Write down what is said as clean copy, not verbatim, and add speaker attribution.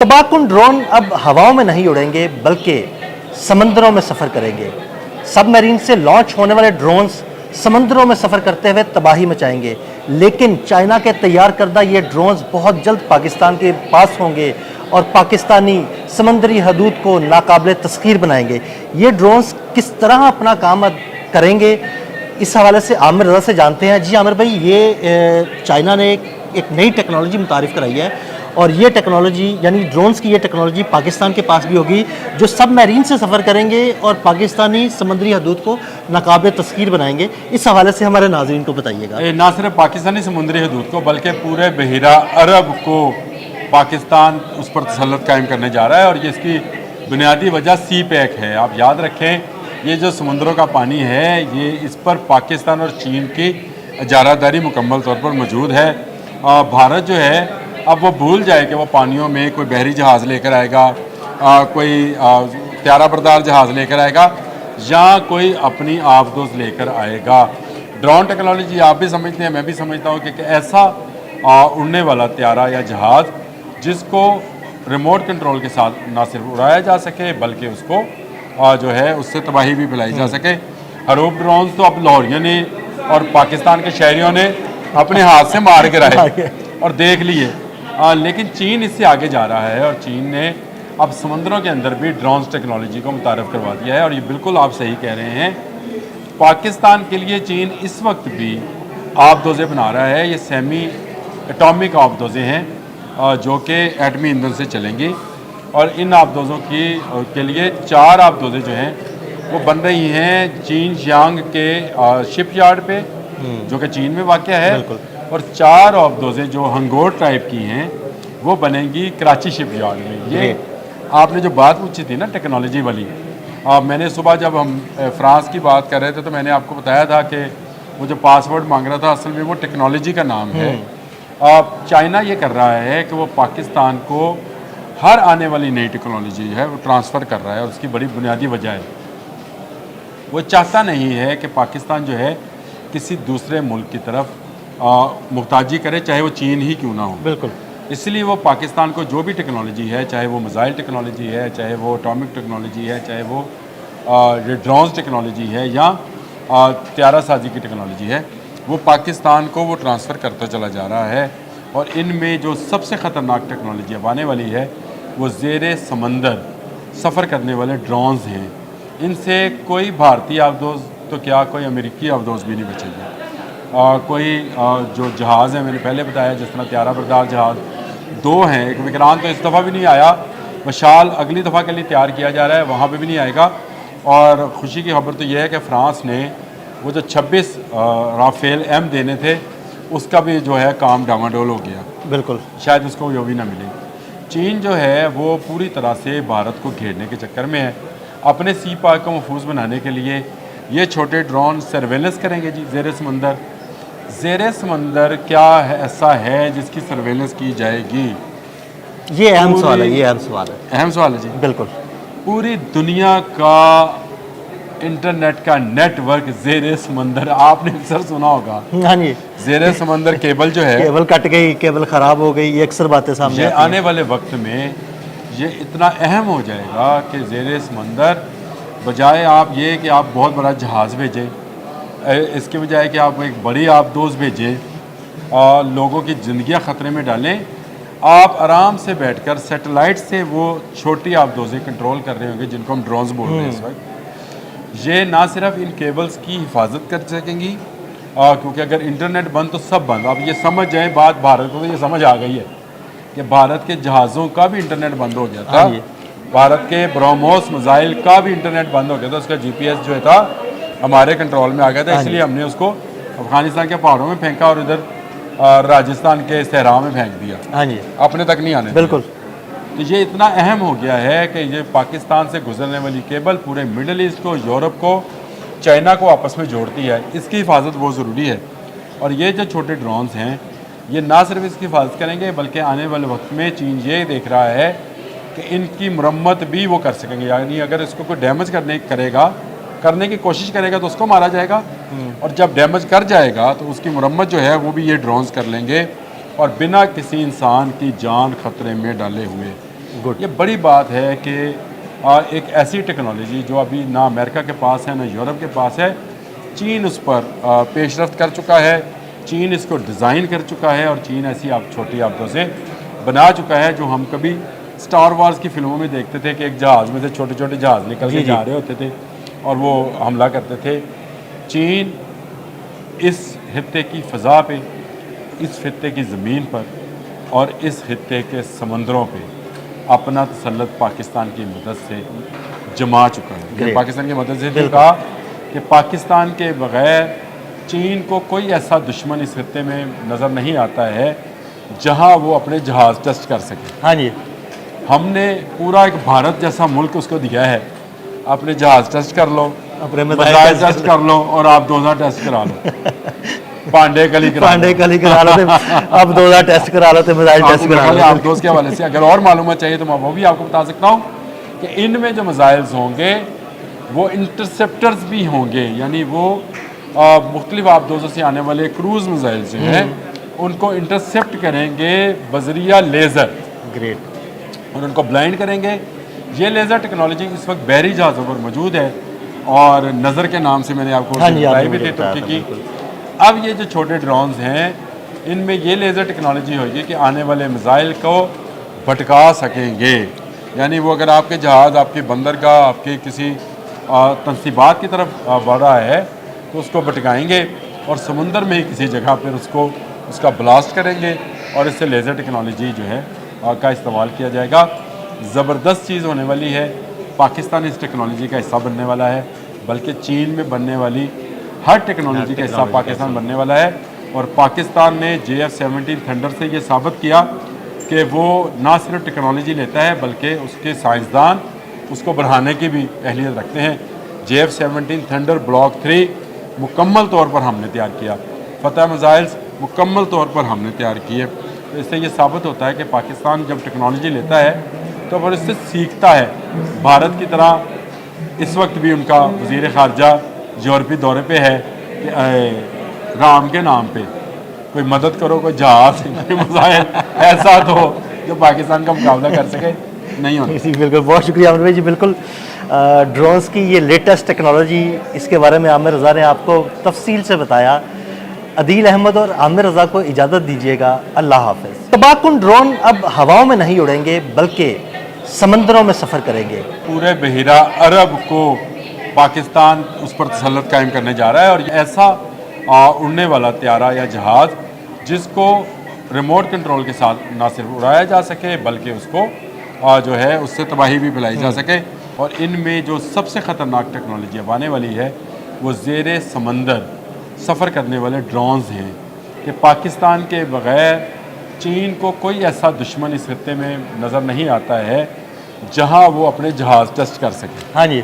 Speaker 1: तबाहकुन drone अब हवाओं में नहीं उड़ेंगे बल्कि समंदरों में सफ़र करेंगे। सबमरीन से लॉन्च होने वाले ड्रोन्स समंदरों में सफ़र करते हुए तबाही मचाएंगे, लेकिन चाइना के तैयार करदा ये ड्रोन्स बहुत जल्द पाकिस्तान के पास होंगे और पाकिस्तानी समंदरी हदूद को नाकाबिले तस्खीर बनाएंगे। ये ड्रोन्स किस तरह अपना काम करेंगे, इस हवाले से आमिर रज़ा से जानते हैं। जी आमिर भाई, ये चाइना ने एक नई टेक्नोलॉजी मुतारिफ़ कराई है और ये टेक्नोलॉजी यानी ड्रोन्स की ये टेक्नोलॉजी पाकिस्तान के पास भी होगी, जो सबमरीन से सफ़र करेंगे और पाकिस्तानी समंदरी हदूद को नाकाबिले तस्खीर बनाएंगे। इस हवाले से हमारे नाज़रीन को बताइएगा।
Speaker 2: ना सिर्फ पाकिस्तानी समुद्री हदूद को बल्कि पूरे बहिरा अरब को पाकिस्तान उस पर तसल्लुत कायम करने जा रहा है और ये इसकी बुनियादी वजह सी पैक है। आप याद रखें, ये जो समुद्रों का पानी है ये इस पर पाकिस्तान और चीन की इजारादारी मुकम्मल तौर पर मौजूद है। भारत जो है अब वो भूल जाए कि वो पानियों में कोई बहरी जहाज़ लेकर आएगा, कोई त्यारा बरदार जहाज़ लेकर आएगा या कोई अपनी आबदोज लेकर आएगा। ड्रोन टेक्नोलॉजी आप भी समझते हैं, मैं भी समझता हूँ कि ऐसा उड़ने वाला त्यारा या जहाज़ जिसको रिमोट कंट्रोल के साथ ना सिर्फ उड़ाया जा सके बल्कि उसको जो है उससे तबाही भी फैलाई जा सके। हरूफ ड्रोन तो अब लाहौरियों ने और पाकिस्तान के शहरियों ने अपने हाथ से मार के रहे और देख लिए, लेकिन चीन इससे आगे जा रहा है और चीन ने अब समुद्रों के अंदर भी ड्रोन्स टेक्नोलॉजी को मुतारफ़ करवा दिया है। और ये बिल्कुल आप सही कह रहे हैं, पाकिस्तान के लिए चीन इस वक्त भी आबदोज़ें बना रहा है। ये सेमी एटॉमिक आबदोज़ें हैं जो कि एटमी ईंधन से चलेंगी और इन आबदोज़ों के लिए 4 आबदोज़ें जो हैं वो बन रही हैं जिनजियांग के शिपयार्ड पे जो कि चीन में वाक़या है, और 4 आबदोज़ें जो हंगोर टाइप की हैं वो बनेंगी कराची शिपयार्ड में। ये आपने जो बात पूछी थी ना टेक्नोलॉजी वाली, मैंने सुबह जब हम फ्रांस की बात कर रहे थे तो मैंने आपको बताया था कि वो जो पासवर्ड मांग रहा था असल में वो टेक्नोलॉजी का नाम है। चाइना ये कर रहा है कि वो पाकिस्तान को हर आने वाली नई टेक्नोलॉजी है वो ट्रांसफ़र कर रहा है और उसकी बड़ी बुनियादी वजह है वो चाहता नहीं है कि पाकिस्तान जो है किसी दूसरे मुल्क की तरफ मुहताजी करे, चाहे वो चीन ही क्यों ना हो।
Speaker 1: बिल्कुल, इसलिए
Speaker 2: वो पाकिस्तान को जो भी टेक्नोलॉजी है, चाहे वो मिसाइल टेक्नोलॉजी है, चाहे वो एटॉमिक टेक्नोलॉजी है, चाहे वो ड्रोन्स टेक्नोलॉजी है या त्यारा साजी की टेक्नोलॉजी है, वो पाकिस्तान को वो ट्रांसफ़र करता चला जा रहा है। और इनमें जो सबसे ख़तरनाक टेक्नोलॉजी अब आने वाली है वो ज़ेरे समंदर सफ़र करने वाले ड्रोन्स हैं। इनसे कोई भारतीय आबदोज़ तो क्या कोई अमेरिकी आबदोज़ भी नहीं बचेगी। कोई जो जहाज़ है, मैंने पहले बताया जिस तरह त्यारा बरदार जहाज़ 2 हैं, एक विक्रांत तो इस दफ़ा भी नहीं आया, मशाल अगली दफ़ा के लिए तैयार किया जा रहा है, वहाँ पे भी नहीं आएगा। और ख़ुशी की खबर तो यह है कि फ़्रांस ने वो जो 26 राफेल M देने थे उसका भी जो है काम डामाडोल हो गया।
Speaker 1: बिल्कुल,
Speaker 2: शायद उसको वो भी ना मिले। चीन जो है वो पूरी तरह से भारत को घेरने के चक्कर में है। अपने सी पार्क को महफूज बनाने के लिए ये छोटे ड्रोन सर्वेलेंस करेंगे जी ज़ेरे समंदर। ज़ेरे समंदर क्या है ऐसा है जिसकी सर्वेलेंस की जाएगी?
Speaker 1: ये अहम सवाल है, ये अहम सवाल है।
Speaker 2: अहम सवाल है जी।
Speaker 1: बिल्कुल,
Speaker 2: पूरी दुनिया का इंटरनेट का नेटवर्क ज़ेरे समंदर, आपने अक्सर सुना होगा।
Speaker 1: हाँ जी,
Speaker 2: ज़ेरे समंदर केबल जो है,
Speaker 1: केबल कट गई, केबल ख़राब हो गई, ये अक्सर बातें सामने आती हैं।
Speaker 2: आने वाले वक्त में ये इतना अहम हो जाएगा कि ज़ेरे समंदर बजाय आप ये कि आप बहुत बड़ा जहाज़ भेजें, इसके बजाय कि आप एक बड़ी आबदोज़ भेजें और लोगों की ज़िंदगियां ख़तरे में डालें, आप आराम से बैठकर सैटेलाइट से वो छोटी आबदोज़ें कंट्रोल कर रहे होंगे जिनको हम ड्रोन्स बोल रहे हैं इस वक्त। ये ना सिर्फ इन केबल्स की हिफाजत कर सकेंगी क्योंकि अगर इंटरनेट बंद तो सब बंद। आप ये समझ जाए बात, भारत को तो ये समझ आ गई है कि भारत के जहाज़ों का भी इंटरनेट बंद हो गया था, भारत के ब्रह्मोस मिसाइल का भी इंटरनेट बंद हो गया था, उसका GPS जो था हमारे कंट्रोल में आ गया था, इसलिए हमने उसको अफगानिस्तान के पहाड़ों में फेंका और इधर राजस्थान के सहरा में फेंक दिया।
Speaker 1: हाँ जी,
Speaker 2: अपने तक नहीं आने।
Speaker 1: बिल्कुल,
Speaker 2: तो ये इतना अहम हो गया है कि ये पाकिस्तान से गुजरने वाली केबल पूरे मिडल ईस्ट को, यूरोप को, चाइना को आपस में जोड़ती है। इसकी हिफाजत बहुत ज़रूरी है और ये जो छोटे ड्रोन्स हैं ये ना सिर्फ इसकी हिफाजत करेंगे बल्कि आने वाले वक्त में चीन ये देख रहा है कि इनकी मरम्मत भी वो कर सकेंगे। यानी अगर इसको कोई डैमेज करने की कोशिश करेगा तो उसको मारा जाएगा और जब डैमेज कर जाएगा तो उसकी मरम्मत जो है वो भी ये ड्रोन्स कर लेंगे और बिना किसी इंसान की जान खतरे में डाले हुए।
Speaker 1: Good.
Speaker 2: ये बड़ी बात है कि एक ऐसी टेक्नोलॉजी जो अभी ना अमेरिका के पास है ना यूरोप के पास है, चीन उस पर पेशरफ्त कर चुका है, चीन इसको डिज़ाइन कर चुका है और चीन ऐसी आप छोटी आबदों से बना चुका है जो हम कभी स्टार वार्स की फिल्मों में देखते थे कि एक जहाज़ में से छोटे छोटे जहाज़ निकल के जा रहे होते थे और वो हमला करते थे। चीन इस खित्ते की फ़ज़ा पे, इस खित्ते की ज़मीन पर और इस खित्ते के समंदरों पे अपना तसल्लुत पाकिस्तान की मदद से जमा चुका है।
Speaker 1: Great.
Speaker 2: पाकिस्तान की मदद से भी कहा कि पाकिस्तान के बग़ैर चीन को कोई ऐसा दुश्मन इस खित्ते में नज़र नहीं आता है जहां वो अपने जहाज़ टेस्ट कर सके।
Speaker 1: हाँ जी,
Speaker 2: हमने पूरा एक भारत जैसा मुल्क उसको दिया है, अपने जहाज़ टेस्ट कर लो,
Speaker 1: अपने
Speaker 2: मिसाइल टेस्ट कर लो और आप 2000 टेस्ट करा लो। पांडे कली करा
Speaker 1: पांडे कली करा लो थे, अब 2000 टेस्ट करा लो थे, मिसाइल टेस्ट करा लो।
Speaker 2: आप दोस्त के हवाले से अगर और मालूमात चाहिए तो मैं वो भी आपको बता सकता हूँ कि इनमें जो मिसाइल्स होंगे वो इंटरसेप्टर्स भी होंगे, यानी वो मुख्तलिफ आबदोज़ों से आने वाले क्रूज़ मिसाइल जो हैं उनको इंटरसेप्ट करेंगे बजरिया लेज़र
Speaker 1: ग्रेट।
Speaker 2: और उनको ब्लाइंड करेंगे। ये लेज़र टेक्नोलॉजी इस वक्त बहरी जहाज़ों पर मौजूद है और नज़र के नाम से मैंने आपको
Speaker 1: हाँ जी,
Speaker 2: बताई
Speaker 1: आपने
Speaker 2: भी थी
Speaker 1: मुझे बताया
Speaker 2: तुर्की
Speaker 1: था,
Speaker 2: की। अब ये जो छोटे ड्रोन्स हैं इनमें ये लेज़र टेक्नोलॉजी होगी कि आने वाले मिसाइल को भटका सकेंगे, यानी वो अगर आपके जहाज़ आपके बंदरगाह आपके किसी तनसीबात की तरफ बढ़ रहा है तो उसको भटकाएंगे और समुंदर में ही किसी जगह पर उसका ब्लास्ट करेंगे और इससे लेज़र टेक्नोलॉजी जो है का इस्तेमाल किया जाएगा। ज़बरदस्त चीज़ होने वाली है। पाकिस्तान इस टेक्नोलॉजी का हिस्सा बनने वाला है, बल्कि चीन में बनने वाली हर टेक्नोलॉजी का हिस्सा पाकिस्तान बनने वाला है। और पाकिस्तान ने JF-17 थंडर से ये साबित किया कि वो ना सिर्फ टेक्नोलॉजी लेता है बल्कि उसके साइंसदान उसको बढ़ाने की भी अहलियत रखते हैं। JF-17 थंडर ब्लॉक 3 मुकम्मल तौर पर हमने तैयार किया, फतह मिसाइल्स मुकम्मल तौर पर हमने तैयार किए। तो इससे ये साबित होता है कि पाकिस्तान जब टेक्नोलॉजी लेता है तो फिर इससे सीखता है। भारत की तरह इस वक्त भी उनका वज़ीर ख़ारजा यूरोपी दौरे पे है कि राम के नाम पे कोई मदद करो, कोई जहाज़ कोई मिसाइल ऐसा तो जो पाकिस्तान का मुकाबला कर सके नहीं होता।
Speaker 1: जी बिल्कुल, बहुत शुक्रिया आमिर भाई जी। बिल्कुल ड्रोन्स की ये लेटेस्ट टेक्नोलॉजी, इसके बारे में आमिर रज़ा ने आपको तफसील से बताया। अदील अहमद और आमिर रज़ा को इजाज़त दीजिएगा, अल्लाह हाफ़िज़। तबाहकुन ड्रोन अब हवाओं में नहीं उड़ेंगे बल्कि समंदरों में सफ़र करेंगे।
Speaker 2: पूरे बहिरा अरब को पाकिस्तान उस पर तसल्लुत कायम करने जा रहा है और ऐसा उड़ने वाला त्यारा या जहाज़ जिसको रिमोट कंट्रोल के साथ ना सिर्फ उड़ाया जा सके बल्कि उसको जो है उससे तबाही भी फैलाई जा सके। और इनमें जो सबसे ख़तरनाक टेक्नोलॉजी अब आने वाली है वो ज़ेरे समंदर सफ़र करने वाले ड्रोन्स हैं कि पाकिस्तान के बग़ैर चीन को कोई ऐसा दुश्मन इस खित्ते में नज़र नहीं आता है जहां वो अपने जहाज़ टेस्ट कर सके।
Speaker 1: हाँ जी।